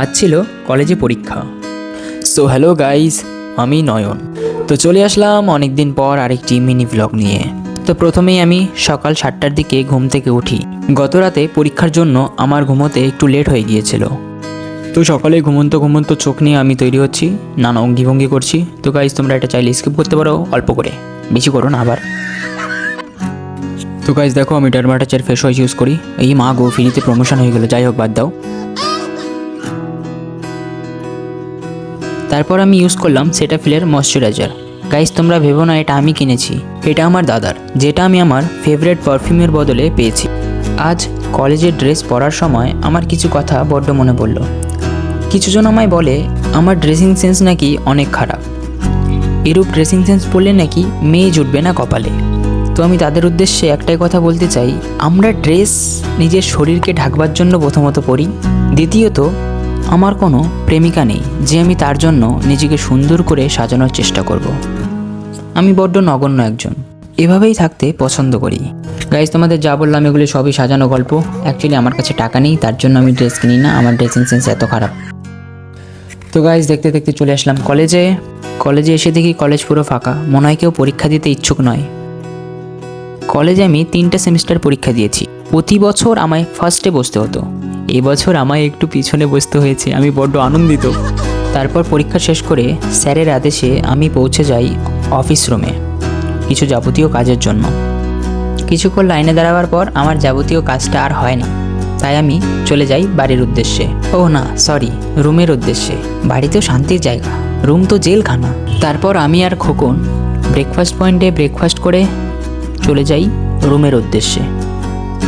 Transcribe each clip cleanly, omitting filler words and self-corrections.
আজ ছিল কলেজে পরীক্ষা। সো হ্যালো গাইজ, আমি নয়ন। তো চলে আসলাম অনেক দিন পর আরেকটি মিনি ব্লগ নিয়ে। তো প্রথমেই আমি সকাল 7টার দিকে ঘুম থেকে উঠি। গত রাতে পরীক্ষার জন্য আমার ঘুমোতে একটু লেট হয়ে গিয়েছিল। তো সকালে ঘুমন্ত চোখ নিয়ে আমি তৈরি হচ্ছি, নানা অঙ্গি করছি। তো গাইজ তোমরা এটা চাইলে স্কিপ করতে পারো, অল্প করে, বেশি করো না আবার। তো গাইজ দেখো, আমি ডারমাটাচের ফেস ওয়াশ ইউজ করি। এই মা গো, ফ্রিতে প্রমোশন হয়ে গেলো, যাই হোক বাদ দাও। তারপর আমি ইউজ করলাম সেটাফিলের ময়শ্চারাইজার। গাইজ তোমরা ভেবো না এটা আমি কিনেছি, এটা আমার দাদার, যেটা আমি আমার ফেভারিট পারফিউমের বদলে পেয়েছি। আজ কলেজের ড্রেস পরার সময় আমার কিছু কথা বড্ড মনে পড়ল। কিছুজন আমায় বলে আমার ড্রেসিং সেন্স নাকি অনেক খারাপ, এরূপ ড্রেসিং সেন্স পরলে নাকি মেয়ে জুটবে না কপালে। তো আমি তাদের উদ্দেশ্যে একটাই কথা বলতে চাই, আমরা ড্রেস নিজের শরীরকে ঢাকবার জন্য প্রথমত পরি, দ্বিতীয়ত আমার কোনো প্রেমিকা নেই যে আমি তার জন্য নিজেকে সুন্দর করে সাজানোর চেষ্টা করব। আমি বড্ড নগণ্য একজন, এভাবেই থাকতে পছন্দ করি। গাইজ তোমাদের যা বললাম এগুলি সবই সাজানো গল্প। অ্যাকচুয়ালি আমার কাছে টাকা নেই, তার জন্য আমি ড্রেস কিনি না, আমার ড্রেসিং সেন্স এত খারাপ। তো গাইজ দেখতে দেখতে চলে আসলাম কলেজে এসে দেখি কলেজ পুরো ফাঁকা, মনে হয় কেউ পরীক্ষা দিতে ইচ্ছুক নয়। কলেজে আমি 3টে সেমিস্টার পরীক্ষা দিয়েছি। প্রতি বছর আমায় ফার্স্টে বসতে হতো, এবছর আমায় একটু পিছনে বসতে হয়েছে, আমি বড্ড আনন্দিত। তারপর পরীক্ষা শেষ করে স্যারের আদেশে আমি পৌঁছে যাই অফিস রুমে কিছু যাবতীয় কাজের জন্য। কিছুক্ষণ লাইনে দাঁড়াবার পর আমার যাবতীয় কাজটা আর হয় না, তাই আমি চলে যাই বাড়ির উদ্দেশ্যে। ও না, সরি, রুমের উদ্দেশ্যে। বাড়ি তো শান্তির জায়গা, রুম তো জেলখানা। তারপর আমি আর খোকন ব্রেকফাস্ট পয়েন্টে ব্রেকফাস্ট করে চলে যাই রুমের উদ্দেশ্যে।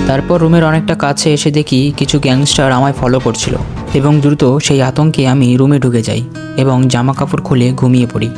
তারপর রুমের অনেকটা কাছে এসে দেখি কিছু গ্যাংস্টার আমায় ফলো করছিল এবং দ্রুত সেই আতঙ্কে আমি রুমে ঢুকে যাই এবং জামা কাপড় খুলে ঘুমিয়ে পড়ি।